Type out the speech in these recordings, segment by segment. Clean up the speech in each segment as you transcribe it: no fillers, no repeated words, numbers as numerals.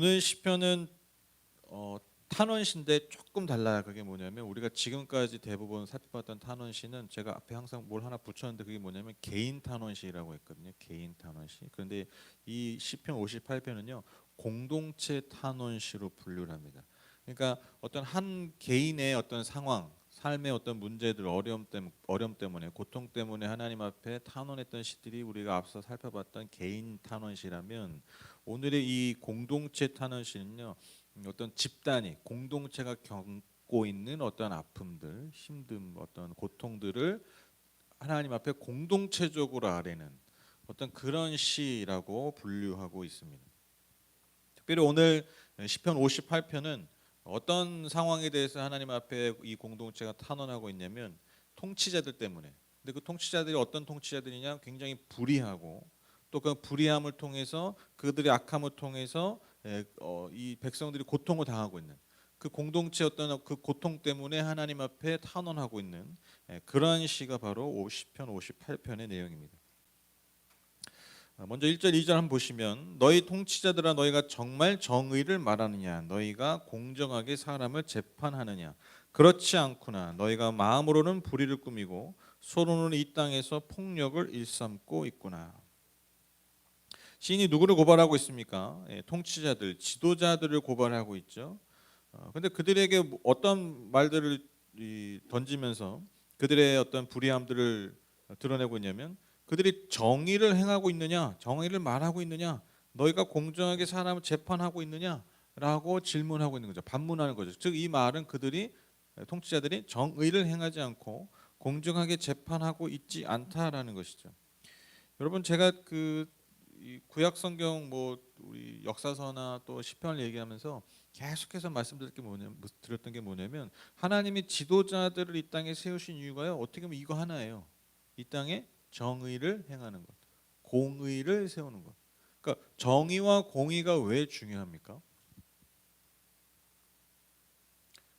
오늘 시편은 탄원시인데 조금 달라요. 그게 뭐냐면 우리가 지금까지 대부분 살펴봤던 탄원시는 제가 앞에 항상 뭘 하나 붙였는데 그게 뭐냐면 개인 탄원시라고 했거든요. 개인 탄원시. 그런데 이 시편 58편은요. 공동체 탄원시로 분류를 합니다. 그러니까 어떤 한 개인의 어떤 상황, 삶의 어떤 문제들, 어려움 때문에, 고통 때문에 하나님 앞에 탄원했던 시들이 우리가 앞서 살펴봤던 개인 탄원시라면 오늘의 이 공동체 탄원시는요. 어떤 집단이 공동체가 겪고 있는 어떤 아픔들, 힘듦, 어떤 고통들을 하나님 앞에 공동체적으로 아뢰는 어떤 그런 시라고 분류하고 있습니다. 특별히 오늘 시편 58편은 어떤 상황에 대해서 하나님 앞에 이 공동체가 탄원하고 있냐면 통치자들 때문에. 근데 그 통치자들이 어떤 통치자들이냐? 굉장히 불의하고 또 그 불의함을 통해서 그들의 악함을 통해서 이 백성들이 고통을 당하고 있는 그 공동체 어떤 그 고통 때문에 하나님 앞에 탄원하고 있는 그러한 시가 바로 시편 58편의 내용입니다. 먼저 1절 2절 한번 보시면 너희 통치자들아 너희가 정말 정의를 말하느냐 너희가 공정하게 사람을 재판하느냐 그렇지 않구나 너희가 마음으로는 불의를 꾸미고 손으로는 이 땅에서 폭력을 일삼고 있구나. 시인이 누구를 고발하고 있습니까? 통치자들, 지도자들을 고발하고 있죠. 근데 그들에게 어떤 말들을 던지면서 그들의 어떤 불의함들을 드러내고 있냐면 그들이 정의를 행하고 있느냐, 정의를 말하고 있느냐, 너희가 공정하게 사람을 재판하고 있느냐라고 질문하고 있는 거죠. 반문하는 거죠. 즉 이 말은 그들이 통치자들이 정의를 행하지 않고 공정하게 재판하고 있지 않다라는 것이죠. 여러분 제가 이 구약 성경 우리 역사서나 또 시편을 얘기하면서 계속해서 드렸던 게 뭐냐면 하나님이 지도자들을 이 땅에 세우신 이유가요. 어떻게 보면 이거 하나예요. 이 땅에 정의를 행하는 것, 공의를 세우는 것. 그러니까 정의와 공의가 왜 중요합니까?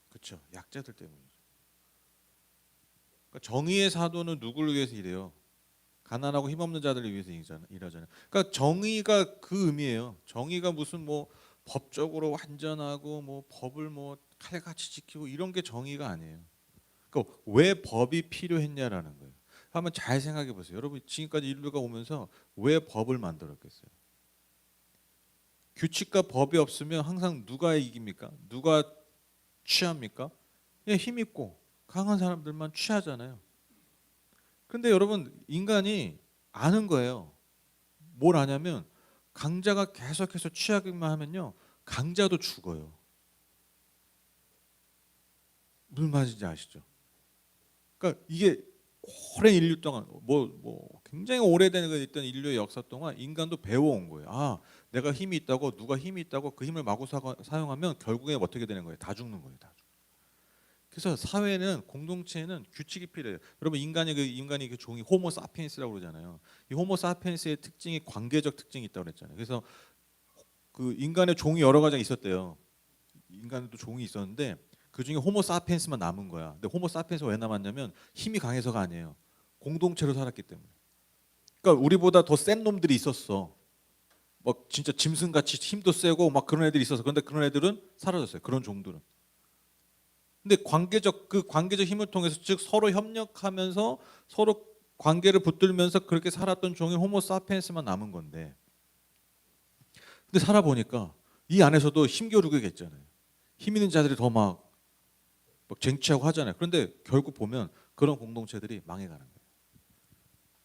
그렇죠. 약자들 때문이죠. 그러니까 정의의 사도는 누구를 위해서 일해요? 가난하고 힘없는 자들을 위해서 일하잖아요. 그러니까 정의가 그 의미예요. 정의가 무슨 법적으로 완전하고 법을 칼같이 지키고 이런 게 정의가 아니에요. 그러니까 왜 법이 필요했냐라는 거예요. 한번 잘 생각해 보세요. 여러분 지금까지 인류가 오면서 왜 법을 만들었겠어요? 규칙과 법이 없으면 항상 누가 이깁니까? 누가 취합니까? 힘 있고 강한 사람들만 취하잖아요. 근데 여러분 인간이 아는 거예요. 뭘 아냐면 강자가 계속해서 취하기만 하면요. 강자도 죽어요. 무슨 말인지 아시죠? 그러니까 이게 오랜 인류 동안 굉장히 오래된 있던 인류의 역사 동안 인간도 배워온 거예요. 아, 내가 힘이 있다고 누가 힘이 있다고 그 힘을 마구 사용하면 결국에 어떻게 되는 거예요? 다 죽는 거예요. 다. 그래서 사회는 공동체에는 규칙이 필요해요. 여러분 인간이 그 종이 호모 사피엔스라고 그러잖아요. 이 호모 사피엔스의 특징이 관계적 특징이 있다고 그랬잖아요. 그래서 그 인간의 종이 여러 가지가 있었대요. 인간도 종이 있었는데 그 중에 호모 사피엔스만 남은 거야. 근데 호모 사피엔스가 왜 남았냐면 힘이 강해서가 아니에요. 공동체로 살았기 때문에. 그러니까 우리보다 더 센 놈들이 있었어. 막 진짜 짐승같이 힘도 세고 막 그런 애들이 있어서 그런데 그런 애들은 사라졌어요. 그런 종들은. 근데 그 관계적 힘을 통해서 즉 서로 협력하면서 서로 관계를 붙들면서 그렇게 살았던 종이 호모 사피엔스만 남은 건데. 근데 살아보니까 이 안에서도 힘겨루게 있잖아요. 힘 있는 자들이 더 막 쟁취하고 하잖아요. 그런데 결국 보면 그런 공동체들이 망해가는 거예요.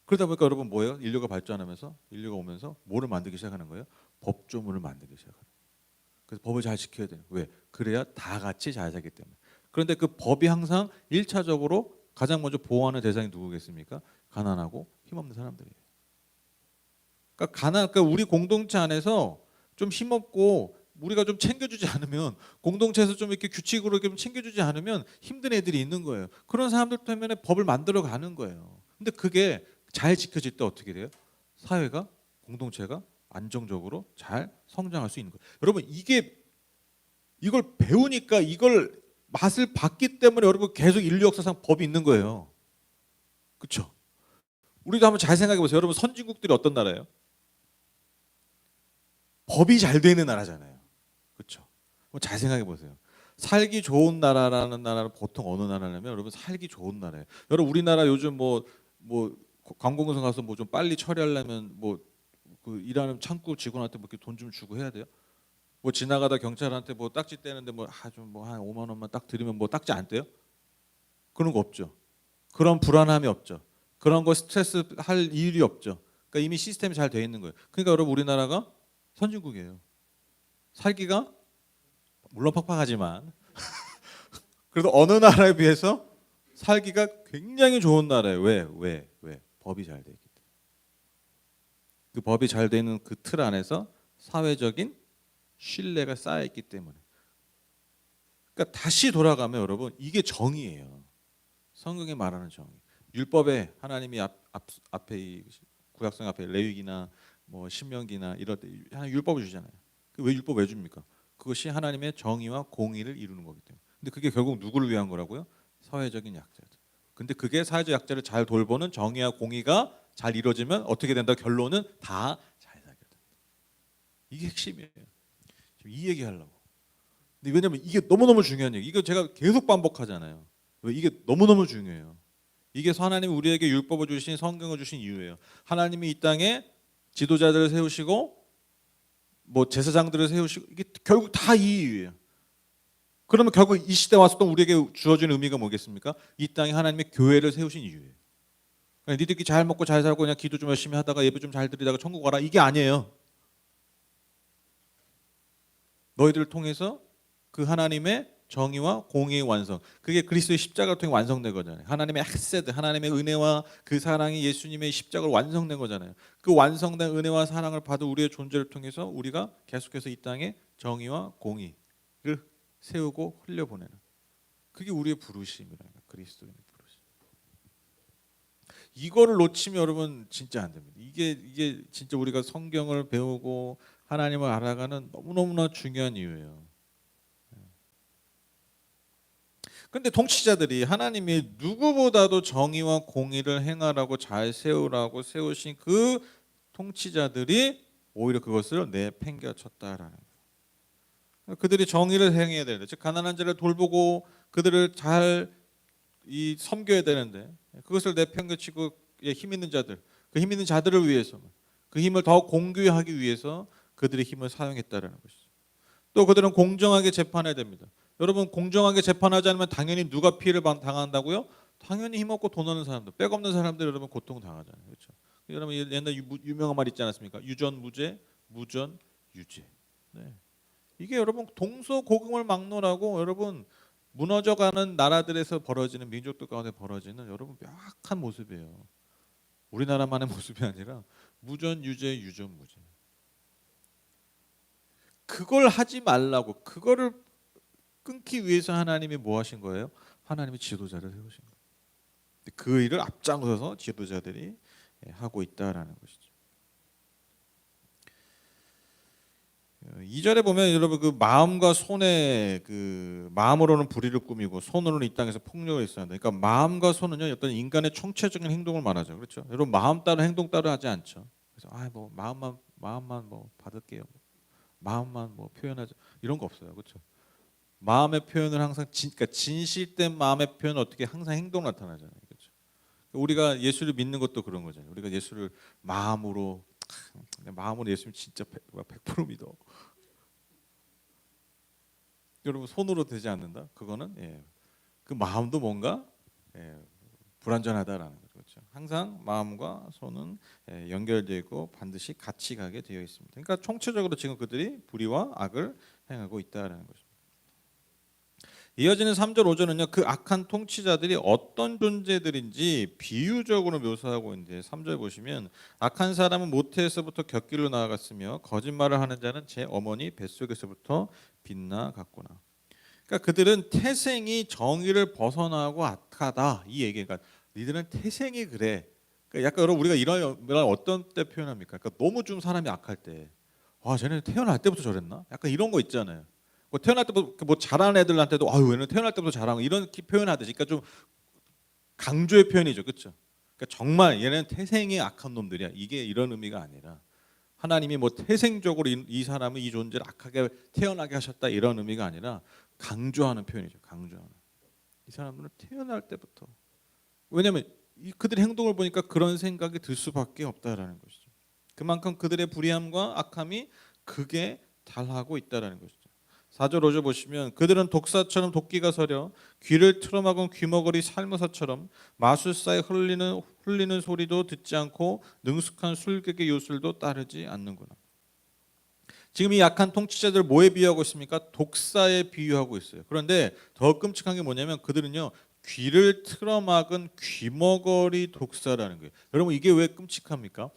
그러다 보니까 여러분 뭐예요? 인류가 발전하면서 인류가 오면서 뭐를 만들기 시작하는 거예요? 법조문을 만들기 시작하는 거예요. 그래서 법을 잘 지켜야 돼요. 왜? 그래야 다 같이 잘 살기 때문에. 그런데 그 법이 항상 1차적으로 가장 먼저 보호하는 대상이 누구겠습니까? 가난하고 힘없는 사람들이에요. 그러니까 우리 공동체 안에서 좀 힘없고 우리가 좀 챙겨주지 않으면 공동체에서 좀 이렇게 규칙으로 좀 챙겨주지 않으면 힘든 애들이 있는 거예요. 그런 사람들 때문에 법을 만들어 가는 거예요. 근데 그게 잘 지켜질 때 어떻게 돼요? 사회가 공동체가 안정적으로 잘 성장할 수 있는 거예요. 여러분 이걸 배우니까 이걸 맛을 봤기 때문에 여러분 계속 인류 역사상 법이 있는 거예요. 그렇죠? 우리도 한번 잘 생각해 보세요. 여러분 선진국들이 어떤 나라예요? 법이 잘 되는 나라잖아요. 잘 생각해 보세요. 살기 좋은 나라라는 나라는 보통 어느 나라냐면 여러분 살기 좋은 나라예요. 여러분 우리나라 요즘 뭐 관공서 가서 뭐 좀 빨리 처리하려면 뭐 그 일하는 창구 직원한테 뭐 이렇게 돈 좀 주고 해야 돼요. 뭐 지나가다 경찰한테 뭐 딱지 떼는데 뭐 좀 뭐 한 5만 원만 딱 드리면 뭐 딱지 안 떼요? 그런 거 없죠. 그런 불안함이 없죠. 그런 거 스트레스 할 일이 없죠. 그러니까 이미 시스템이 잘 돼 있는 거예요. 그러니까 여러분 우리나라가 선진국이에요. 살기가 물론 팍팍하지만 그래도 어느 나라에 비해서 살기가 굉장히 좋은 나라예요. 왜? 법이 잘 돼 있기 때문에. 그 법이 잘 되는 그 틀 안에서 사회적인 신뢰가 쌓여 있기 때문에. 그러니까 다시 돌아가면 여러분 이게 정의예요. 성경에 말하는 정의. 율법에 하나님이 앞에 이 구약성 앞에 레위기나 뭐 신명기나 이럴 때 하나님 율법을 주잖아요. 왜 율법 왜 줍니까? 그것이 하나님의 정의와 공의를 이루는 거기 때문에. 근데 그게 결국 누구를 위한 거라고요? 사회적인 약자들. 근데 그게 사회적 약자를 잘 돌보는 정의와 공의가 잘 이루어지면 어떻게 된다? 결론은 다 잘 살게 된다. 이게 핵심이에요. 지금 이 얘기 하려고. 근데 왜냐면 이게 너무너무 중요한 얘기. 이거 제가 계속 반복하잖아요. 왜 이게 너무너무 중요해요. 이게 하나님이 우리에게 율법을 주신 성경을 주신 이유예요. 하나님이 이 땅에 지도자들을 세우시고 뭐 제사장들을 세우시고 이게 결국 다 이 이유예요. 그러면 결국 이 시대 와서 또 우리에게 주어진 의미가 뭐겠습니까? 이 땅에 하나님의 교회를 세우신 이유예요. 그러니까 니들끼리 잘 먹고 잘 살고 그냥 기도 좀 열심히 하다가 예배 좀 잘 드리다가 천국 가라 이게 아니에요. 너희들을 통해서 그 하나님의 정의와 공의의 완성. 그게 그리스도의 십자가를 통해 완성된 거잖아요. 하나님의 헤세드, 하나님의 은혜와 그 사랑이 예수님의 십자가로 완성된 거잖아요. 그 완성된 은혜와 사랑을 받은 우리의 존재를 통해서 우리가 계속해서 이 땅에 정의와 공의를 세우고 흘려보내는. 그게 우리의 부르심이라는 거예요. 그리스도인의 부르심. 이거를 놓치면 여러분 진짜 안 됩니다. 이게 진짜 우리가 성경을 배우고 하나님을 알아가는 너무너무나 중요한 이유예요. 근데 통치자들이 하나님이 누구보다도 정의와 공의를 행하라고 잘 세우라고 세우신 그 통치자들이 오히려 그것을 내팽개쳤다라는 거예요. 그들이 정의를 행해야 되는데, 즉 가난한 자를 돌보고 그들을 잘 섬겨야 되는데 그것을 내팽개치고 힘 있는 자들, 그 힘 있는 자들을 위해서 그 힘을 더 공유하기 위해서 그들의 힘을 사용했다라는 것이죠. 또 그들은 공정하게 재판해야 됩니다. 여러분 공정하게 재판하지 않으면 당연히 누가 피해를 당한다고요? 당연히 힘없고 돈 없는 사람들, 백 없는 사람들 여러분 고통 당하잖아요. 그렇죠? 여러분 옛날 유명한 말 있지 않았습니까? 유전무죄, 무전유죄. 네. 이게 여러분 동서고금을 막론하고 여러분 무너져가는 나라들에서 벌어지는 민족들 가운데 벌어지는 여러분 명확한 모습이에요. 우리나라만의 모습이 아니라 무전유죄, 유전무죄. 그걸 하지 말라고 그거를 끊기 위해서 하나님이 뭐 하신 거예요? 하나님이 지도자를 세우신 거예요. 그 일을 앞장서서 지도자들이 하고 있다라는 것이죠. 2절에 보면 여러분 그 마음과 손에 그 마음으로는 불의를 꾸미고 손으로는 이 땅에서 폭력을 있어야 한다. 그러니까 마음과 손은요 어떤 인간의 총체적인 행동을 말하죠. 그렇죠? 여러분 마음 따로 행동 따로 하지 않죠. 그래서 뭐 마음만 뭐 받을게요. 마음만 뭐 표현하죠. 이런 거 없어요. 그렇죠? 마음의 표현을 항상 그러니까 진실된 마음의 표현은 어떻게 항상 행동 나타나잖아요. 그렇죠? 우리가 예수를 믿는 것도 그런 거잖아요. 우리가 예수를 마음으로 예수님 진짜 100% 믿어. 여러분 손으로 되지 않는다. 그거는 그 마음도 뭔가 불완전하다라는 거죠. 그렇죠? 항상 마음과 손은 연결되어 있고 반드시 같이 가게 되어 있습니다. 그러니까 총체적으로 지금 그들이 불의와 악을 행하고 있다라는 거죠. 이어지는 3절 5절은요. 그 악한 통치자들이 어떤 존재들인지 비유적으로 묘사하고 있는데 3절 보시면 악한 사람은 모태에서부터 곁길로 나아갔으며 거짓말을 하는 자는 제 어머니 뱃속에서부터 빗나갔구나. 그러니까 그들은 태생이 정의를 벗어나고 악하다 이 얘기가 니들은 태생이 그래. 그러니까 약간 여러분 우리가 이런 말 어떤 때 표현합니까? 그러니까 너무 좀 사람이 악할 때, 와 쟤네 태어날 때부터 저랬나? 약간 이런 거 있잖아요. 뭐 태어날 때부터 뭐 잘하는 애들한테도 아유 얘는 태어날 때부터 잘하고 이런 표현하듯이, 그러니까 좀 강조의 표현이죠, 그렇죠? 그러니까 정말 얘는 태생이 악한 놈들이야. 이게 이런 의미가 아니라 하나님이 뭐 태생적으로 이 사람은 이 존재를 악하게 태어나게 하셨다 이런 의미가 아니라 강조하는 표현이죠. 강조하는. 이 사람들은 태어날 때부터 왜냐하면 그들의 행동을 보니까 그런 생각이 들 수밖에 없다라는 것이죠. 그만큼 그들의 불의함과 악함이 극에 달하고 있다라는 것이죠. 4절 5절 보시면 그들은 독사처럼 도끼가 서려 귀를 틀어막은 귀머거리 살모사처럼 마술사의 흘리는 소리도 듣지 않고 능숙한 술객의 요술도 따르지 않는구나. 지금 이 약한 통치자들 뭐에 비유하고 있습니까? 독사에 비유하고 있어요. 그런데 더 끔찍한 게 뭐냐면 그들은요 귀를 틀어막은 귀머거리 독사라는 거예요. 여러분 이게 왜 끔찍합니까?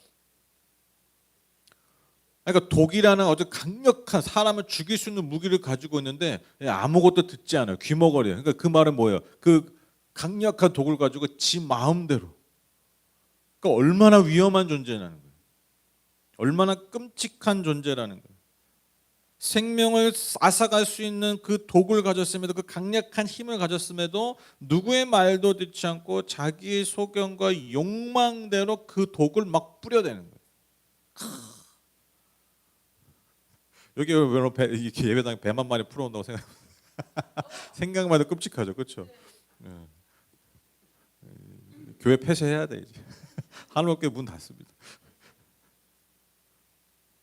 그러니까 독이라는 아주 강력한 사람을 죽일 수 있는 무기를 가지고 있는데 아무것도 듣지 않아요. 귀머거리예요. 그러니까 그 말은 뭐예요? 그 강력한 독을 가지고 지 마음대로. 그러니까 얼마나 위험한 존재라는 거예요. 얼마나 끔찍한 존재라는 거예요. 생명을 앗아갈 수 있는 그 독을 가졌음에도 그 강력한 힘을 가졌음에도 누구의 말도 듣지 않고 자기의 소견과 욕망대로 그 독을 막 뿌려대는 거예요. 여기 이렇게 예배당에 배만 많이 풀어온다고 생각만 해도 끔찍하죠, 그렇죠? 네. 교회 폐쇄해야 돼 이제. 하늘교회 문 닫습니다.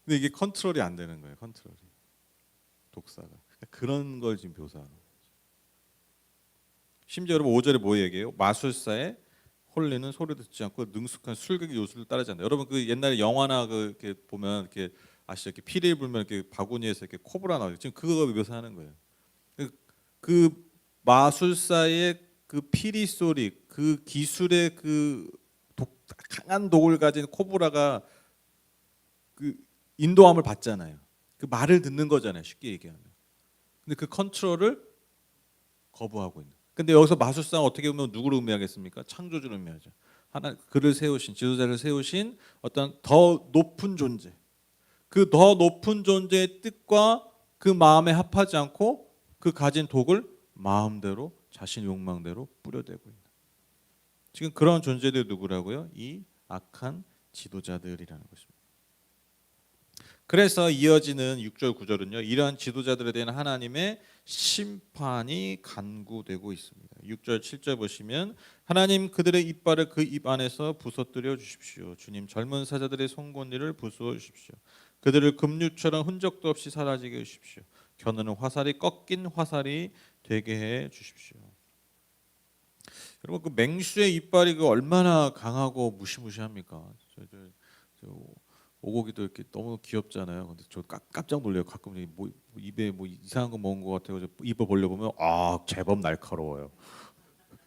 근데 이게 컨트롤이 안 되는 거예요, 컨트롤이. 독사가 그런 걸 지금 묘사하는 거예요. 심지어 여러분 5절에 뭐 얘기해요? 마술사의 홀리는 소리 듣지 않고 능숙한 술객의 요술을 따르지 않는다. 여러분 그 옛날에 영화나 이렇게 보면 이렇게 아시죠? 이렇게 피리 불면 이렇게 바구니에서 이렇게 코브라 나오죠. 지금 그거 묘사하는 거예요. 그 마술사의 그 피리 소리, 그 기술의 그 강한 독을 가진 코브라가 그 인도함을 받잖아요. 그 말을 듣는 거잖아요. 쉽게 얘기하면. 근데 그 컨트롤을 거부하고 있는. 근데 여기서 마술사는 어떻게 보면 누구를 의미하겠습니까? 창조주를 의미하죠. 하나 그를 세우신 지도자를 세우신 어떤 더 높은 존재. 그 더 높은 존재의 뜻과 그 마음에 합하지 않고 그 가진 독을 마음대로 자신 욕망대로 뿌려대고 있는. 지금 그런 존재들이 누구라고요? 이 악한 지도자들이라는 것입니다. 그래서 이어지는 6절 9절은요. 이러한 지도자들에 대한 하나님의 심판이 간구되고 있습니다. 6절 7절 보시면 하나님 그들의 이빨을 그 입 안에서 부서뜨려 주십시오. 주님 젊은 사자들의 송곳니를 부수어 주십시오. 그들을 금류처럼 흔적도 없이 사라지게 해주십시오. 겨누는 화살이 꺾인 화살이 되게 해 주십시오. 여러분 그 맹수의 이빨이 그 얼마나 강하고 무시무시합니까? 저 오고기도 이렇게 너무 귀엽잖아요. 근데 저 깜짝 놀래요. 가끔 뭐 입에 뭐 이상한 거 먹은 것 같아요. 입을 벌려보면 아 제법 날카로워요.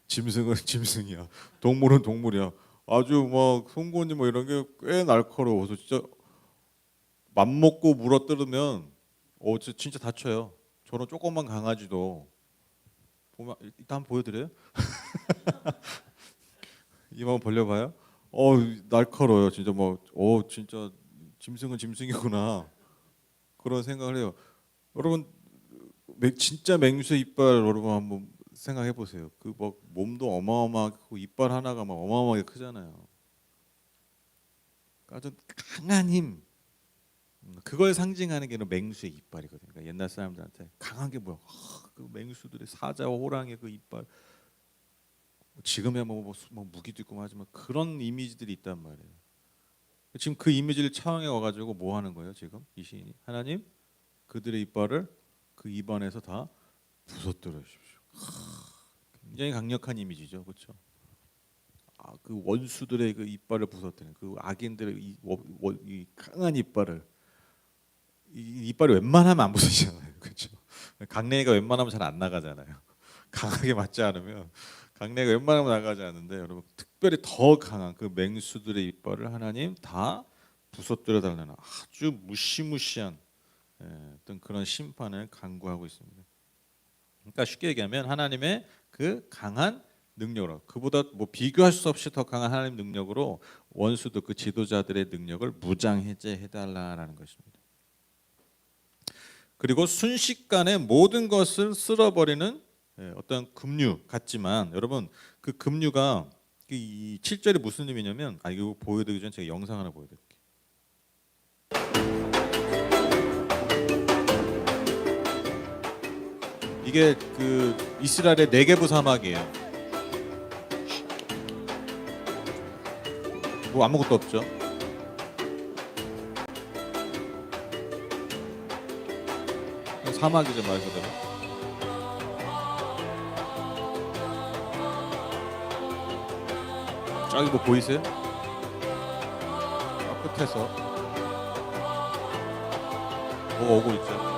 짐승은 짐승이야. 동물은 동물이야. 아주 막 송곳니 뭐 이런 게 꽤 날카로워서 진짜 맘먹고 물어뜯으면 진짜 다쳐요. 저런 조그만 강아지도 보면 이따 한번 보여드려요. 입 한번 벌려봐요. 날카로워요. 진짜 진짜 짐승은 짐승이구나 그런 생각을 해요. 여러분 진짜 맹수 이빨 여러분 한번 생각해 보세요. 그 막 몸도 어마어마하고 이빨 하나가 막 어마어마하게 크잖아요. 아주 강한 힘. 그걸 상징하는 게 맹수의 이빨이거든요. 그러니까 옛날 사람들한테 강한 게 뭐야? 그 맹수들의 사자와 호랑이의 그 이빨. 지금야 뭐 무기도 있고 하지만 그런 이미지들이 있단 말이에요. 지금 그 이미지를 차원해 와가지고 뭐 하는 거예요? 지금 이 시인이 하나님 그들의 이빨을 그 입안에서 다 부서뜨려 주십시오. 굉장히 강력한 이미지죠, 그렇죠? 그 원수들의 그 이빨을 부서뜨리는 그 악인들의 이 강한 이빨을 이빨이 웬만하면 안 부서지잖아요, 그렇죠? 강냉이가 웬만하면 잘 안 나가잖아요. 강하게 맞지 않으면 강냉이가 웬만하면 나가지 않는데 여러분 특별히 더 강한 그 맹수들의 이빨을 하나님 다 부서뜨려 달라는 아주 무시무시한 어떤 그런 심판을 간구하고 있습니다. 그러니까 쉽게 얘기하면 하나님의 그 강한 능력으로 그보다 뭐 비교할 수 없이 더 강한 하나님 능력으로 원수도 그 지도자들의 능력을 무장해제해 달라라는 것입니다. 그리고 순식간에 모든 것을 쓸어버리는 어떤 급류 같지만 여러분 그 급류가 이 7절이 무슨 의미냐면 이거 보여드리기 전에 제가 영상 하나 보여드릴게요. 이게 그 이스라엘의 네게브 사막이에요. 뭐 아무것도 없죠. 사막이죠 말 그대로. 저기 뭐 보이세요? 끝에서 뭐가 오고 있죠.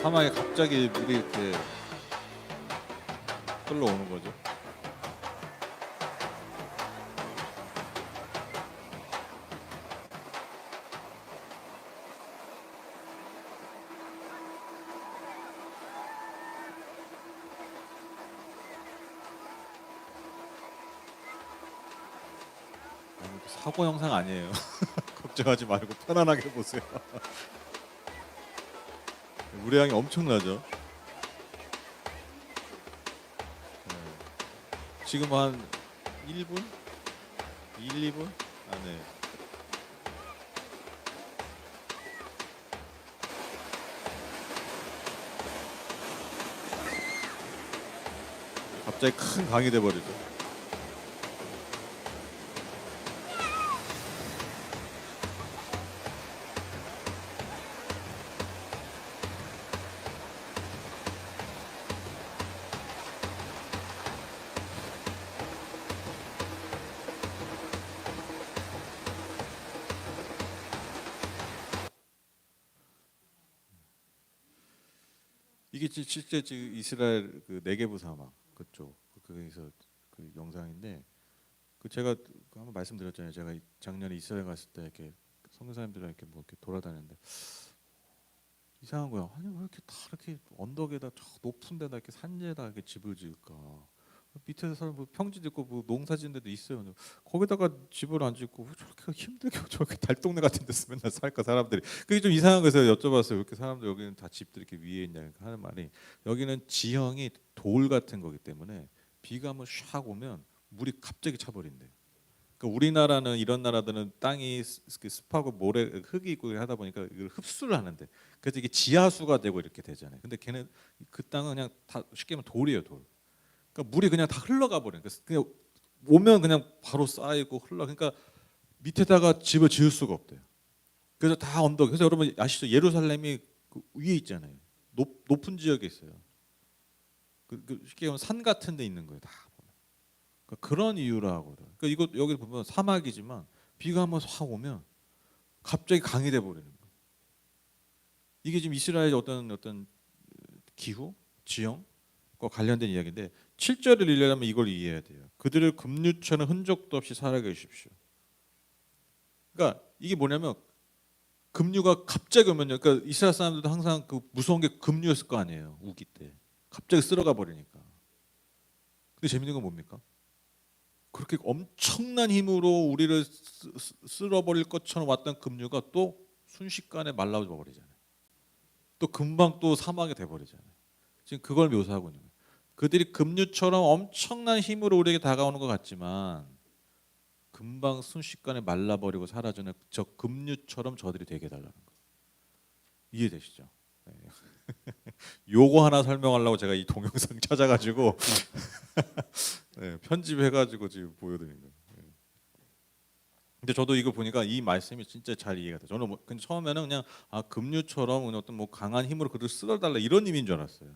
사막에 갑자기 물이 이렇게 흘러오는 거죠. 사고 영상 아니에요. 걱정하지 말고 편안하게 보세요. 우레양이 엄청나죠. 지금 한 1분? 1, 2분 안에 갑자기 큰 강이 돼버리죠. 이게 실제 지금 이스라엘 그 네게브 사막 그쪽 거기서 그 영상인데 그 제가 한번 말씀드렸잖아요. 제가 작년에 이스라엘 갔을 때 이렇게 선교사님들이랑 이렇게 뭐 이렇게 돌아다녔는데 이상한 거야. 아니 왜 이렇게 다 이렇게 언덕에다 저 높은 데다 이렇게 산지에다 이렇게 집을 지을까? 밑에서 사람 뭐 평지도 있고 뭐 농사진 데도 있어요. 거기다가 집을 안 짓고 왜 저렇게 힘들게 저렇게 달동네 같은 데서 맨날 살까 사람들이. 그게 좀 이상한 거에서 여쭤봤어요. 왜 이렇게 사람들 여기는 다 집들이 이렇게 위에 있냐 하는 말이 여기는 지형이 돌 같은 거기 때문에 비가 한번 샥 오면 물이 갑자기 차버린대요. 그러니까 우리나라는 이런 나라들은 땅이 습하고 모래 흙이 있고 하다 보니까 이걸 흡수를 하는데 그래서 이게 지하수가 되고 이렇게 되잖아요. 근데 걔는 그 땅은 그냥 다 쉽게 말하면 돌이에요, 돌. 그러니까 물이 그냥 다 흘러가 버려요. 그래서 그냥 오면 그냥 바로 쌓이고 흘러. 그러니까 밑에다가 집을 지을 수가 없대요. 그래서 다 언덕. 그래서 여러분 아시죠? 예루살렘이 그 위에 있잖아요. 높은 지역에 있어요. 쉽게 말하면 산 같은 데 있는 거예요. 다. 그러니까 그런 이유라고 하더라고요. 그러니까 이거 여기 보면 사막이지만 비가 한번 확 오면 갑자기 강이 돼 버리는 거예요. 이게 지금 이스라엘의 어떤 기후, 지형과 관련된 이야기인데 7절을 읽으려면 이걸 이해해야 돼요. 그들을 급류처럼 흔적도 없이 살아게 해주십시오. 그러니까 이게 뭐냐면 급류가 갑자기 오면요. 그러니까 이스라엘 사람들도 항상 그 무서운 게 급류였을 거 아니에요. 우기 때 갑자기 쓸어가 버리니까. 근데 재밌는 건 뭡니까? 그렇게 엄청난 힘으로 우리를 쓸어버릴 것처럼 왔던 급류가 또 순식간에 말라져 버리잖아요. 또 금방 또 사막이 돼 버리잖아요. 지금 그걸 묘사하고 있는 거예요. 그들이 급류처럼 엄청난 힘으로 우리에게 다가오는 것 같지만 금방 순식간에 말라버리고 사라지는 저 급류처럼 저들이 되게 해달라는 거예요. 이해되시죠? 네. 요거 하나 설명하려고 제가 이 동영상 찾아가지고 네, 편집해가지고 지금 보여드린 거예요. 네. 근데 저도 이거 보니까 이 말씀이 진짜 잘 이해가 돼요. 저는 근데 처음에는 그냥 급류처럼 어떤 뭐 강한 힘으로 그를 쓸어달라 이런 의미인 줄 알았어요.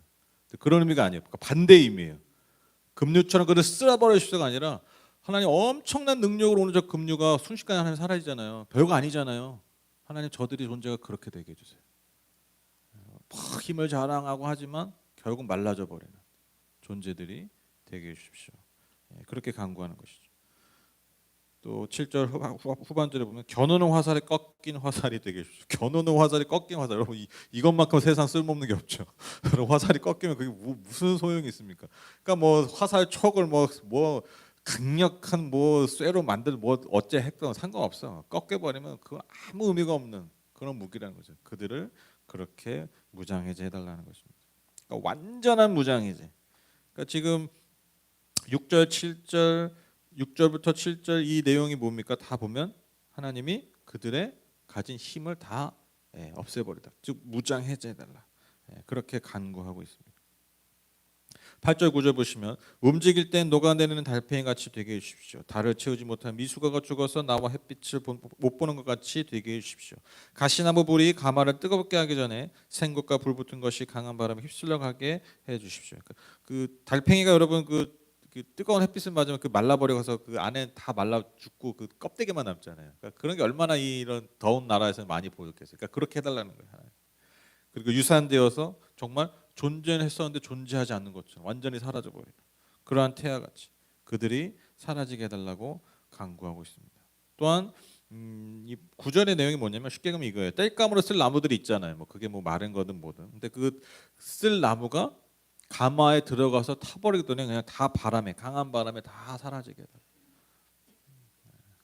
그런 의미가 아니에요. 그러니까 반대 의미예요. 급류처럼 그를 쓸어버리십시오가 아니라 하나님 엄청난 능력으로 오는 저 급류가 순식간에 하나님 사라지잖아요. 별거 아니잖아요. 하나님 저들이 존재가 그렇게 되게 해주세요. 막 힘을 자랑하고 하지만 결국 말라져 버리는 존재들이 되게 해주십시오. 그렇게 간구하는 것이죠. 또 7절 후반절에 보면 겨누는 화살이 꺾인 화살이 되게 해주십시오. 겨누는 화살이 꺾인 화살. 여러분 이것만큼 세상 쓸모없는 게 없죠. 화살이 꺾이면 그게 무슨 소용이 있습니까? 그러니까 뭐 화살 촉을 뭐 강력한 뭐 쇠로 만들 뭐 어째 했던 상관없어. 꺾여버리면 그건 아무 의미가 없는 그런 무기라는 거죠. 그들을 그렇게 무장해제 해달라는 것입니다. 그러니까 완전한 무장해제. 그러니까 지금 6절, 7절, 6절부터 7절 이 내용이 뭡니까? 다 보면 하나님이 그들의 가진 힘을 다 없애버리다. 즉 무장해제해달라. 그렇게 간구하고 있습니다. 8절 9절 보시면 움직일 땐 녹아내리는 달팽이 같이 되게 해주십시오. 달을 채우지 못한 미숙아가 죽어서 나와 햇빛을 못 보는 것 같이 되게 해주십시오. 가시나무 불이 가마를 뜨겁게 하기 전에 생것과 불 붙은 것이 강한 바람에 휩쓸려 가게 해주십시오. 그 달팽이가 여러분 그 뜨거운 햇빛을 맞으면 그 말라버려서 그 안에 다 말라 죽고 그 껍데기만 남잖아요. 그러니까 그런 게 얼마나 이런 더운 나라에서 많이 보였겠어요. 그러니까 그렇게 해달라는 거예요. 그리고 유산되어서 정말 존재했었는데 존재하지 않는 것처럼 완전히 사라져버리는 그러한 태아같이 그들이 사라지게 해달라고 간구하고 있습니다. 또한 이 구절의 내용이 뭐냐면 쉽게 보면 이거예요. 땔감으로 쓸 나무들이 있잖아요. 뭐 그게 뭐 마른 거든 뭐든. 근데 그 쓸 나무가 가마에 들어가서 타버리더니 그냥 다 바람에 강한 바람에 다 사라지게 해달라.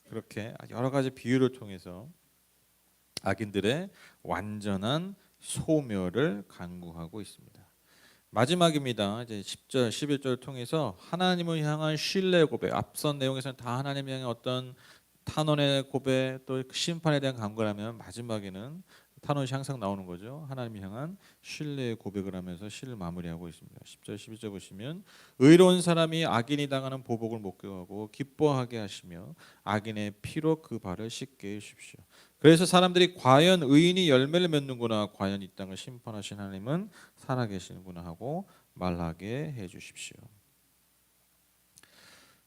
그렇게 여러 가지 비유를 통해서 악인들의 완전한 소멸을 간구하고 있습니다. 마지막입니다. 이제 10절, 11절을 통해서 하나님을 향한 신뢰 고백. 앞선 내용에서는 다 하나님을 향한 어떤 탄원의 고백, 또 심판에 대한 간구라면 마지막에는 탄원이 항상 나오는 거죠. 하나님을 향한 신뢰의 고백을 하면서 시를 마무리하고 있습니다. 10절, 12절 보시면 의로운 사람이 악인이 당하는 보복을 목격하고 기뻐하게 하시며 악인의 피로 그 발을 씻게 해주십시오. 그래서 사람들이 과연 의인이 열매를 맺는구나, 과연 이 땅을 심판하신 하나님은 살아계시는구나 하고 말하게 해주십시오.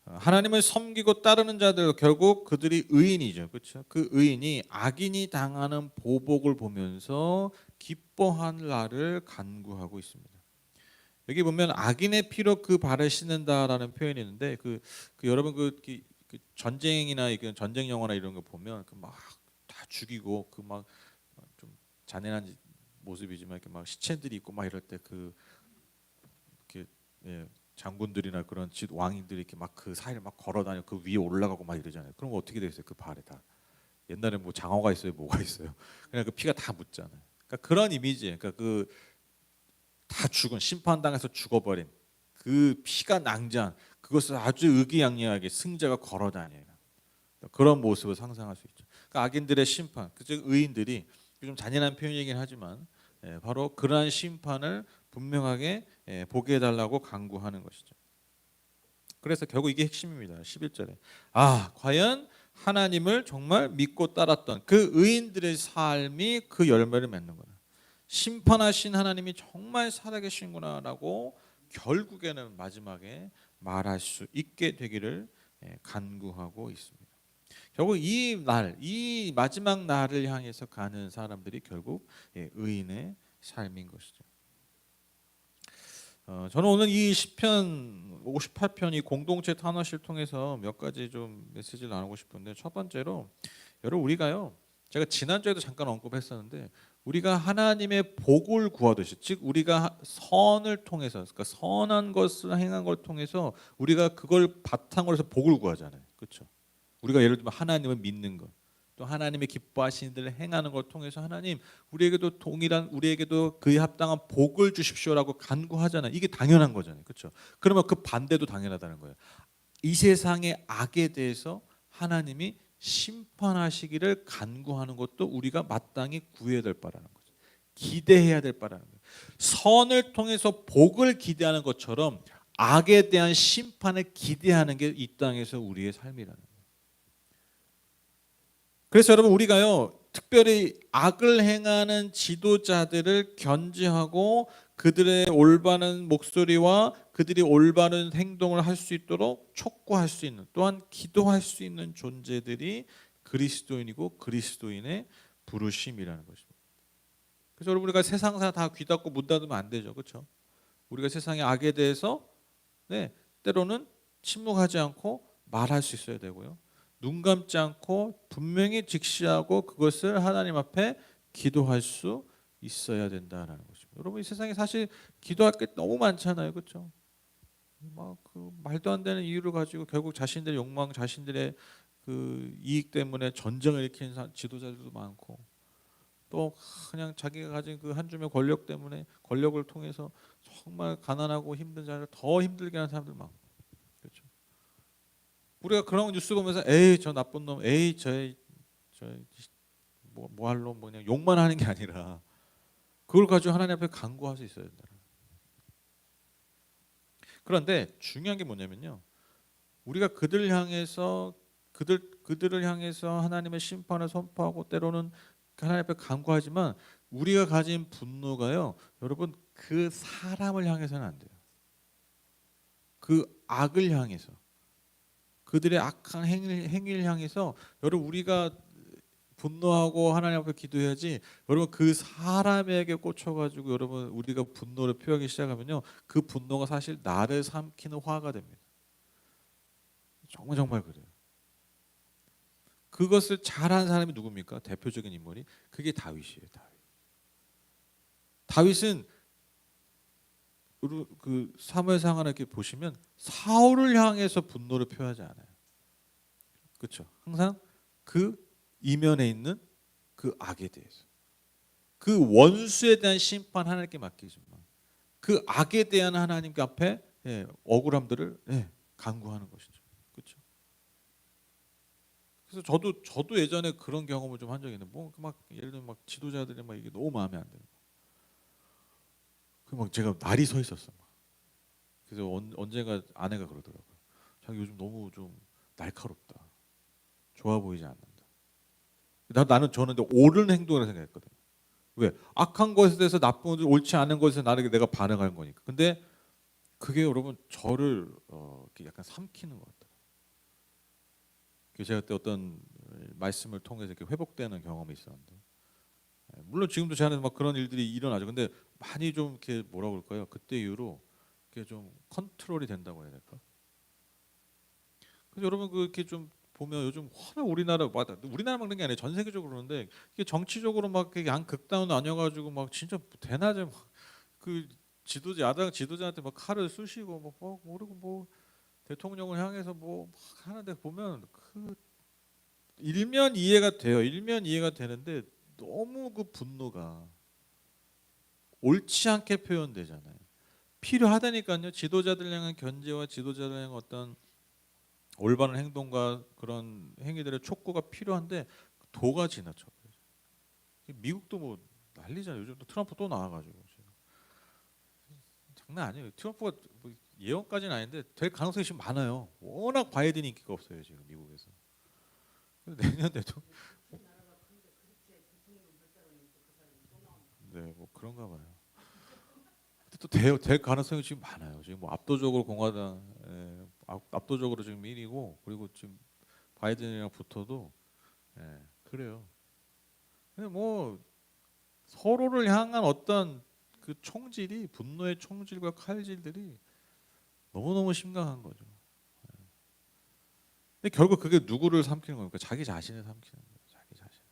하나님을 섬기고 따르는 자들 결국 그들이 의인이죠, 그렇죠? 그 의인이 악인이 당하는 보복을 보면서 기뻐한 날을 간구하고 있습니다. 여기 보면 악인의 피로 그 발을 씻는다라는 표현이 있는데 그 여러분 그 전쟁이나 전쟁 영화나 이런 거 보면 그 막 다 죽이고 그 막 좀 잔인한 모습이지만 이렇게 막 시체들이 있고 막 이럴 때 그 이렇게 장군들이나 그런 왕인들이 이렇게 막 그 사이를 막 걸어다니고 그 위에 올라가고 막 이러잖아요. 그런 거 어떻게 되겠어요? 그 발에 다 옛날에 뭐 장어가 있어요, 뭐가 있어요. 그냥 그 피가 다 묻잖아요. 그러니까 그런 이미지예요. 그러니까 그 다 죽은 심판당해서 죽어버린 그 피가 낭자한 그것을 아주 의기양양하게 승자가 걸어다니는 그런 모습을 상상할 수 있죠. 그러니까 악인들의 심판, 즉 의인들이 좀 잔인한 표현이긴 하지만 바로 그러한 심판을 분명하게 보게 해달라고 간구하는 것이죠. 그래서 결국 이게 핵심입니다. 11절에 과연 하나님을 정말 믿고 따랐던 그 의인들의 삶이 그 열매를 맺는구나. 심판하신 하나님이 정말 살아계신구나라고 결국에는 마지막에 말할 수 있게 되기를 간구하고 있습니다. 결국 이 마지막 날을 향해서 가는 사람들이 결국 의인의 삶인 것이죠. 저는 오늘 이 시편 58편이 공동체 탄원시를 통해서 몇 가지 좀 메시지를 나누고 싶은데 첫 번째로 여러분 우리가요 제가 지난주에도 잠깐 언급했었는데 우리가 하나님의 복을 구하듯이 즉 우리가 선을 통해서 그러니까 선한 것을 행한 걸 통해서 우리가 그걸 바탕으로 해서 복을 구하잖아요. 그렇죠? 우리가 예를 들면 하나님을 믿는 것 또 하나님의 기뻐하시는 일을 행하는 걸 통해서 하나님 우리에게도 그에 합당한 복을 주십시오라고 간구하잖아요. 이게 당연한 거잖아요. 그렇죠? 그러면 그 반대도 당연하다는 거예요. 이 세상의 악에 대해서 하나님이 심판하시기를 간구하는 것도 우리가 마땅히 구해야 될 바라는 거죠. 기대해야 될 바라는 거예요. 선을 통해서 복을 기대하는 것처럼 악에 대한 심판을 기대하는 게 이 땅에서 우리의 삶이라는 거예요. 그래서 여러분 우리가요 특별히 악을 행하는 지도자들을 견지하고 그들의 올바른 목소리와 그들이 올바른 행동을 할 수 있도록 촉구할 수 있는 또한 기도할 수 있는 존재들이 그리스도인이고 그리스도인의 부르심이라는 것입니다. 그래서 여러분 우리가 세상사 다 귀 닫고 문 닫으면 안 되죠. 그렇죠? 우리가 세상의 악에 대해서 때로는 침묵하지 않고 말할 수 있어야 되고요. 눈 감지 않고 분명히 직시하고 그것을 하나님 앞에 기도할 수 있어야 된다라는 것입니다. 여러분 이 세상에 사실 기도할 게 너무 많잖아요, 그렇죠? 막 그 말도 안 되는 이유를 가지고 결국 자신들의 욕망, 자신들의 그 이익 때문에 전쟁을 일으키는 지도자들도 많고, 또 그냥 자기가 가진 그 한 줌의 권력 때문에 권력을 통해서 정말 가난하고 힘든 자를 더 힘들게 하는 사람들 많고, 그렇죠? 우리가 그런 뉴스 보면서 에이 저 나쁜 놈, 에이 저뭐 할 놈, 그냥 욕만 하는 게 아니라 그걸 가지고 하나님 앞에 간구할 수 있어야 된다. 그런데 중요한 게 뭐냐면요, 우리가 그들을 향해서 하나님의 심판을 선포하고 때로는 하나님 앞에 간구하지만 우리가 가진 분노가요, 여러분 그 사람을 향해서는 안 돼요. 그 악을 향해서, 그들의 악한 행위를 향해서 여러분 우리가 분노하고 하나님 앞에 기도해야지. 여러분 그 사람에게 꽂혀가지고 여러분 우리가 분노를 표하기 시작하면요, 그 분노가 사실 나를 삼키는 화가 됩니다. 정말 그래요. 그것을 잘한 사람이 누굽니까? 대표적인 인물이 그게 다윗이에요. 다윗은 그 사무엘상을 이렇게 보시면 사울을 향해서 분노를 표하지 않아요. 그렇죠? 항상 그 이면에 있는 그 악에 대해서, 그 원수에 대한 심판 하나님께 맡기지만 그 악에 대한 하나님께 앞에 억울함들을 간구하는 것이죠. 그렇죠? 그래서 저도 예전에 그런 경험을 좀 한 적이 있는데, 뭐 막 예를 들면 막 지도자들이 막 이게 너무 마음에 안 들고, 그 막 제가 날이 서 있었어. 막. 그래서 언젠가 아내가 그러더라고요. 자기 요즘 너무 좀 날카롭다. 좋아 보이지 않는다. 나는 저는 옳은 행동이라고 생각했거든요. 왜? 악한 것에 대해서 나쁜 것, 옳지 않은 것에 나를 내가 반응하는 거니까. 근데 그게 여러분 저를 이렇게 약간 삼키는 것 같아요. 제가 그때 어떤 말씀을 통해서 이렇게 회복되는 경험이 있었는데, 물론 지금도 제 안에서 막 그런 일들이 일어나죠. 근데 많이 좀 이렇게 뭐라고 그럴까요? 그때 이후로 이렇게 좀 컨트롤이 된다고 해야 될까? 그래서 여러분 그렇게 좀 보면 요즘 워낙 우리나라만 그런 게 아니라 전 세계적으로 그러는데, 이게 정치적으로 막 양극단으로 나뉘어가지고 막 진짜 대낮에 막그 야당 지도자한테 막 칼을 쑤시고 뭐 모르고 뭐 대통령을 향해서 뭐 막 하는데 보면 그 일면 이해가 돼요. 일면 이해가 되는데 너무 그 분노가 옳지 않게 표현되잖아요. 필요하다니까요. 지도자들 향한 견제와 지도자들 향한 어떤 올바른 행동과 그런 행위들의 촉구가 필요한데 도가 지나쳐버려요. 미국도 뭐 난리잖아요. 요즘 또 트럼프 또 나와가지고 지금. 장난 아니에요. 트럼프가 뭐 예언까지는 아닌데 될 가능성이 지금 많아요. 워낙 바이든 인기가 없어요 지금 미국에서. 내년에도 뭐 그런가 봐요. 또 될 가능성이 지금 많아요. 지금 뭐 압도적으로 공화당, 압도적으로 지금 1위고, 그리고 지금 바이든이랑 붙어도 그래요. 근데 뭐 서로를 향한 어떤 그 총질이, 분노의 총질과 칼질들이 너무너무 심각한 거죠. 근데 결국 그게 누구를 삼키는 겁니까? 자기 자신을 삼키는 거예요. 자기 자신.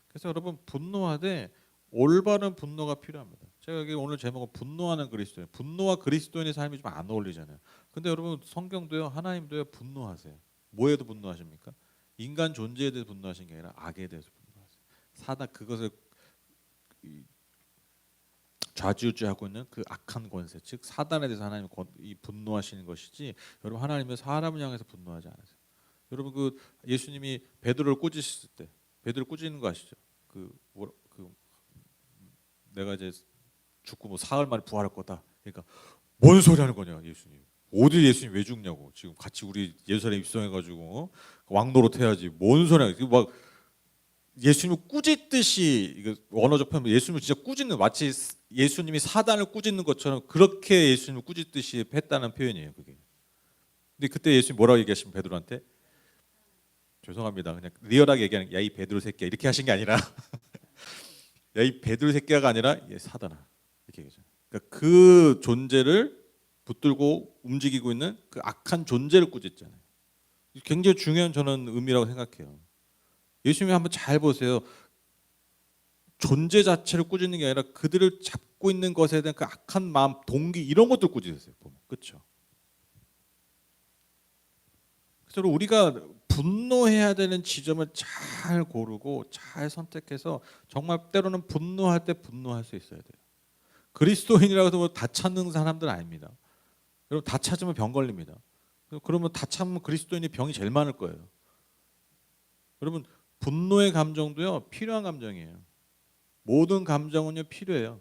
그래서 여러분 분노하되 올바른 분노가 필요합니다. 제가 여기 오늘 제목은 분노하는 그리스도인. 분노와 그리스도인의 삶이 좀 안 어울리잖아요. 근데 여러분 성경도요, 하나님도요, 분노하세요. 뭐에도 분노하십니까? 인간 존재에 대해서 분노하시는 게 아니라 악에 대해서 분노하세요. 사단, 그것을 좌지우지하고 있는 그 악한 권세, 즉 사단에 대해서 하나님 이 분노하시는 것이지, 여러분 하나님은 사람을 향해서 분노하지 않으세요. 여러분 그 예수님이 베드로를 꾸짖으실 때, 베드로 꾸짖는 거 아시죠? 그 내가 이제 죽고 뭐 사흘 만에 부활할 거다. 그러니까 뭔 소리 하는 거냐 예수님. 어디 예수님 왜 죽냐고. 지금 같이 우리 예루살렘 입성해가지고 왕노릇 해야지. 뭔 소리야. 막 예수님을 꾸짖듯이, 이거 원어적 표현, 예수님을 진짜 꾸짖는, 마치 예수님이 사단을 꾸짖는 것처럼 그렇게 예수님을 꾸짖듯이 했다는 표현이에요 그게. 근데 그때 예수님 뭐라고 얘기하시면 베드로한테, 죄송합니다, 그냥 리얼하게 얘기하는, 야 이 베드로 새끼야 이렇게 하신 게 아니라 야 이 베드로 새끼야가 아니라 얘 사단아 이렇게 얘기하죠. 그러니까 그 존재를 붙들고 움직이고 있는 그 악한 존재를 꾸짖잖아요. 굉장히 중요한 저는 의미라고 생각해요. 예수님이 한번 잘 보세요. 존재 자체를 꾸짖는 게 아니라 그들을 잡고 있는 것에 대한 그 악한 마음, 동기 이런 것들 꾸짖으세요. 보면 그렇죠. 그래서 우리가 분노해야 되는 지점을 잘 고르고 잘 선택해서 정말 때로는 분노할 때 분노할 수 있어야 돼요. 그리스도인이라고 해서 뭐 다 찾는 사람들 아닙니다. 여러분 다 찾으면 병 걸립니다. 그러면 다 참으면 그리스도인이 병이 제일 많을 거예요. 여러분 분노의 감정도요 필요한 감정이에요. 모든 감정은요 필요해요.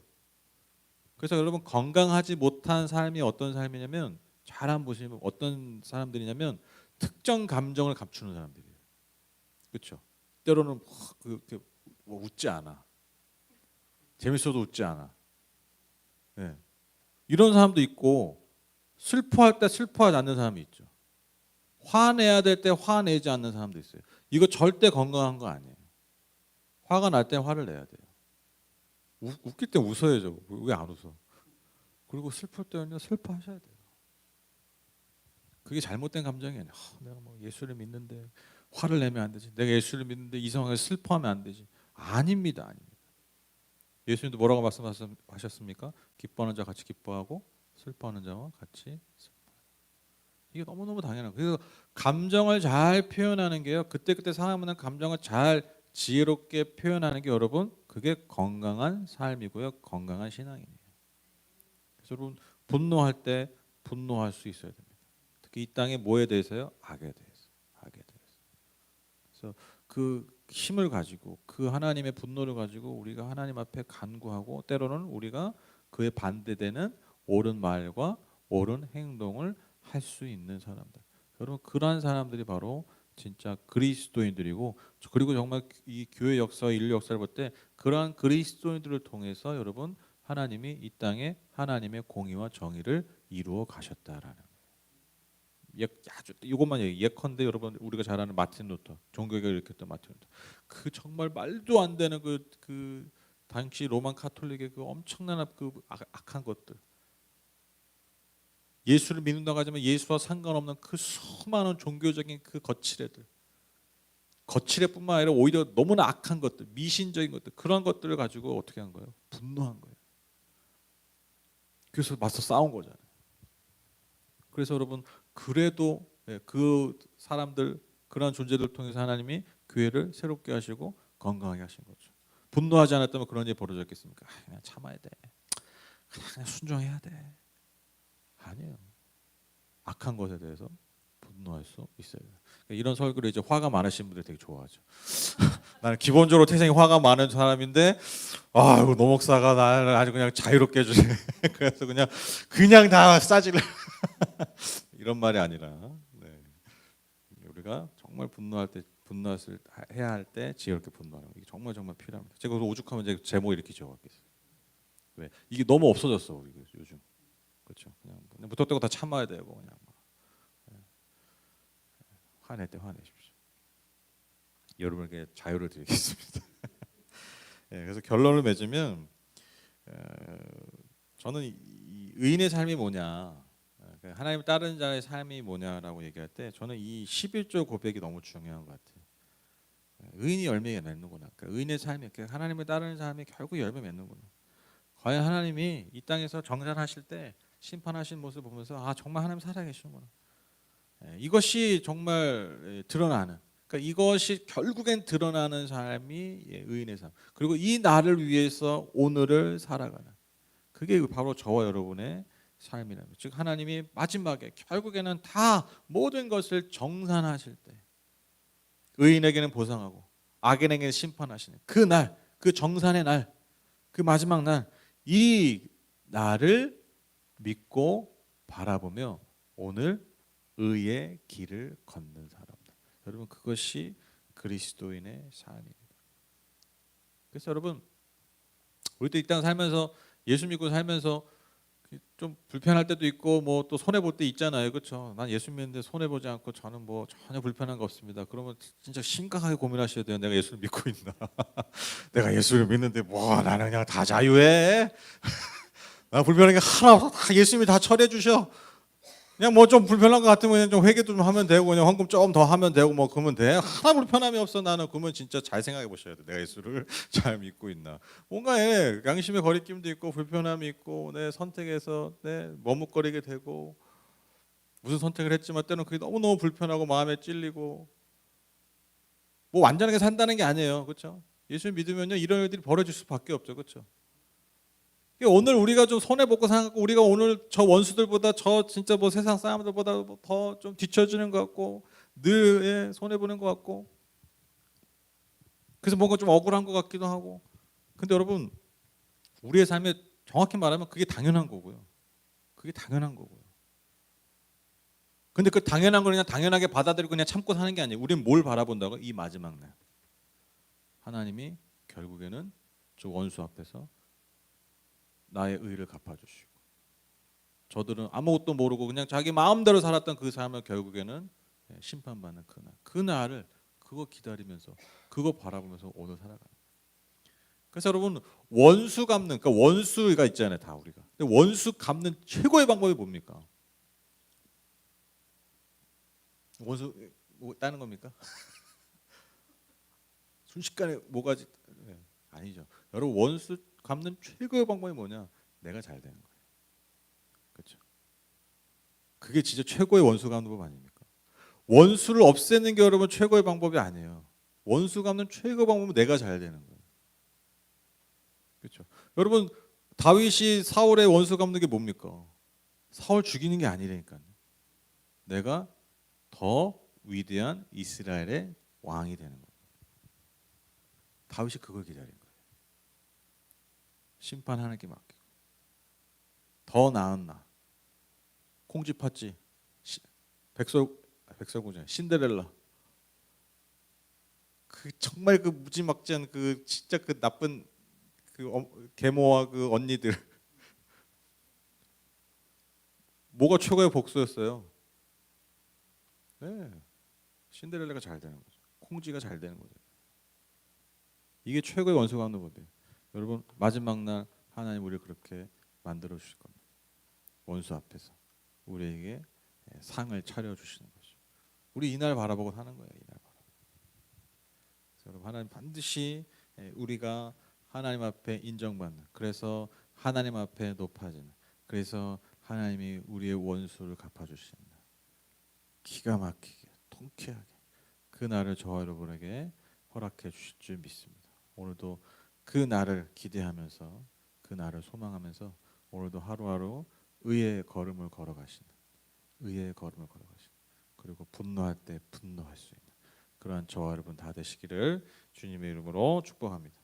그래서 여러분 건강하지 못한 삶이 어떤 삶이냐면 잘 한번 보시면 어떤 사람들이냐면 특정 감정을 감추는 사람들이에요. 그렇죠? 때로는 그렇게 뭐 웃지 않아. 재밌어도 웃지 않아. 네. 이런 사람도 있고 슬퍼할 때 슬퍼하지 않는 사람이 있죠. 화내야 될 때 화내지 않는 사람도 있어요. 이거 절대 건강한 거 아니에요. 화가 날 때 화를 내야 돼요. 웃길 때 웃어야죠. 왜 안 웃어? 그리고 슬플 때는요 슬퍼하셔야 돼요. 그게 잘못된 감정이 아니에요. 내가 뭐 예수를 믿는데 화를 내면 안 되지. 내가 예수를 믿는데 이 상황에서 슬퍼하면 안 되지. 아닙니다, 아닙니다. 예수님도 뭐라고 말씀하셨습니까? 기뻐하는 자 같이 기뻐하고 슬퍼하는 자와 같이 슬퍼하라. 이게 너무너무 당연한 거예요. 그래서 감정을 잘 표현하는 게요. 그때그때 상황마다 감정을 잘 지혜롭게 표현하는 게 여러분 그게 건강한 삶이고요. 건강한 신앙이에요. 그래서 여러분 분노할 때 분노할 수 있어야 됩니다. 특히 이 땅의 뭐에 대해서요? 악에 대해서. 악에 대해서. 그래서 그 힘을 가지고 그 하나님의 분노를 가지고 우리가 하나님 앞에 간구하고 때로는 우리가 그에 반대되는 옳은 말과 옳은 행동을 할 수 있는 사람들. 여러분 그러한 사람들이 바로 진짜 그리스도인들이고 그리고 정말 이 교회 역사와 인류 역사를 볼 때 그러한 그리스도인들을 통해서 여러분 하나님이 이 땅에 하나님의 공의와 정의를 이루어 가셨다라는 아주 이것만 예컨대 여러분 우리가 잘 아는 마틴 루터 종교개혁을 일으켰던 마틴 루터 그 정말 말도 안 되는 그 당시 로만 카톨릭의 그 엄청난 그 악한 것들 예수를 믿는다고 하지만 예수와 상관없는 그 수많은 종교적인 그 거칠애뿐만 아니라 오히려 너무나 악한 것들 미신적인 것들 그런 것들을 가지고 어떻게 한 거예요? 분노한 거예요. 그래서 맞서 싸운 거잖아요. 그래서 여러분 그래도 그 사람들 그런 존재들을 통해서 하나님이 교회를 새롭게 하시고 건강하게 하신 거죠. 분노하지 않았다면 그런 일이 벌어졌겠습니까? 그냥 참아야 돼. 그냥 순종해야 돼. 아니에요. 악한 것에 대해서 분노할 수 있어야 돼요. 이런 설교를 이제 화가 많으신 분들 되게 좋아하죠. 나는 기본적으로 태생이 화가 많은 사람인데 이거 노 목사가 나를 아주 그냥 자유롭게 해주네. 그래서 그냥 다 싸질래. 이런 말이 아니라 우리가 정말 해야 할 때 지혜롭게 분노하는 거 이게 정말 필요합니다. 제가 오죽하면 제 제목 이렇게 적었겠어요. 왜 이게 너무 없어졌어 우리 요즘 그렇죠. 그냥 무턱대고 다 참아야 되고 그냥 화낼 때 화내십시오. 여러분에게 자유를 드리겠습니다. 그래서 결론을 맺으면 저는 이 의인의 삶이 뭐냐 하나님 따르는 자의 삶이 뭐냐라고 얘기할 때 저는 이 11조 고백이 너무 중요한 것 같아요. 의인이 열매 맺는구나. 그러니까 의인의 삶이 하나님을 따르는 삶이 결국 열매 맺는구나. 과연 하나님이 이 땅에서 정산하실 때 심판하신 모습을 보면서 정말 하나님 살아계시는구나. 이것이 정말 드러나는 그러니까 이것이 결국엔 드러나는 삶이 의인의 삶. 그리고 이 나를 위해서 오늘을 살아가는 그게 바로 저와 여러분의 삶이라는 거죠. 즉 하나님이 마지막에 결국에는 다 모든 것을 정산하실 때 의인에게는 보상하고 악인에게는 심판하시는 그 날, 그 정산의 날, 그 마지막 날 이 나를 믿고 바라보며 오늘 의의 길을 걷는 사람들. 여러분 그것이 그리스도인의 삶입니다. 그래서 여러분 우리도 이 땅 살면서 예수 믿고 살면서 좀 불편할 때도 있고 뭐 또 손해 볼 때 있잖아요, 그렇죠? 난 예수 믿는데 손해 보지 않고 저는 뭐 전혀 불편한 거 없습니다. 그러면 진짜 심각하게 고민하셔야 돼요. 내가 예수를 믿고 있나? 내가 예수를 믿는데 뭐 나는 그냥 다 자유해. 나 불편한 게 하나 없어. 다 예수님이 다 처리해 주셔. 그냥 뭐 좀 불편한 것 같으면 그냥 좀 회개도 좀 하면 되고 그냥 헌금 조금 더 하면 되고 뭐 그러면 돼. 하나 불편함이 없어 나는. 그러면 진짜 잘 생각해 보셔야 돼. 내가 예수를 잘 믿고 있나. 뭔가 양심의 거리낌도 있고 불편함이 있고 내 선택에서 내 머뭇거리게 되고 무슨 선택을 했지만 때는 그게 너무너무 불편하고 마음에 찔리고 뭐 완전하게 산다는 게 아니에요. 그렇죠? 예수 믿으면요 이런 일들이 벌어질 수밖에 없죠. 그렇죠? 오늘 우리가 좀 손해 보고 생각하고 우리가 오늘 저 원수들보다 저 진짜 뭐 세상 사람들보다 더 좀 뒤처지는 것 같고 늘 손해 보는 것 같고 그래서 뭔가 좀 억울한 것 같기도 하고 근데 여러분 우리의 삶에 정확히 말하면 그게 당연한 거고요. 그게 당연한 거고요. 근데 그 당연한 걸 그냥 당연하게 받아들이고 그냥 참고 사는 게 아니에요. 우리는 뭘 바라본다고? 이 마지막 날 하나님이 결국에는 저 원수 앞에서 나의 의를 갚아주시고 저들은 아무것도 모르고 그냥 자기 마음대로 살았던 그 삶을 결국에는 심판받는 그날 그날을 그거 기다리면서 그거 바라보면서 오늘 살아가는 거예요. 그래서 여러분 원수 갚는 그러니까 원수가 있잖아요 다 우리가 근데 원수 갚는 최고의 방법이 뭡니까? 원수 뭐 따는 겁니까? 순식간에 뭐가지 아니죠. 여러분 원수 갚는 최고의 방법이 뭐냐? 내가 잘 되는 거예요. 그렇죠? 그게 진짜 최고의 원수 갚는 법 아닙니까? 원수를 없애는 게 여러분 최고의 방법이 아니에요. 원수 갚는 최고 방법은 내가 잘 되는 거예요. 그렇죠? 여러분 다윗이 사울의 원수 갚는 게 뭡니까? 사울 죽이는 게 아니라니까요. 내가 더 위대한 이스라엘의 왕이 되는 거예요. 다윗이 그걸 기다린 거예요. 심판 하나님께 맡기고 더 나은 나 콩쥐 팥쥐 백설공주 신데렐라 그 정말 그 무지막지한 그 진짜 그 나쁜 그 계모와 그 언니들 뭐가 최고의 복수였어요? 네, 신데렐라가 잘 되는 거죠. 콩쥐가 잘 되는 거죠. 이게 최고의 원수 갚는 법이에요. 여러분 마지막 날 하나님 우리를 그렇게 만들어 주실 겁니다. 원수 앞에서 우리에게 상을 차려 주시는 거죠. 우리 이날 바라보고 사는 거예요. 이날 바라보고. 여러분 하나님 반드시 우리가 하나님 앞에 인정받는 그래서 하나님 앞에 높아지는 그래서 하나님이 우리의 원수를 갚아주신다. 기가 막히게 통쾌하게 그 날을 저와 여러분에게 허락해 주실 줄 믿습니다. 오늘도 그 날을 기대하면서 그 날을 소망하면서 오늘도 하루하루 의의 걸음을 걸어가시는 의의 걸음을 걸어가시는 그리고 분노할 때 분노할 수 있는 그러한 저와 여러분 다 되시기를 주님의 이름으로 축복합니다.